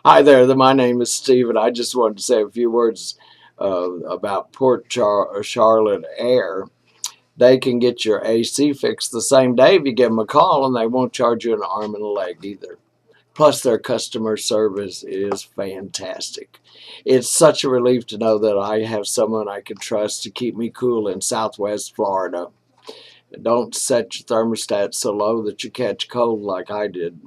Hi there, my name is Steve, and I just wanted to say a few words about Charlotte Air. They can get your AC fixed the same day if you give them a call, and they won't charge you an arm and a leg either. Plus, their customer service is fantastic. It's such a relief to know that I have someone I can trust to keep me cool in Southwest Florida. Don't set your thermostat so low that you catch cold like I did.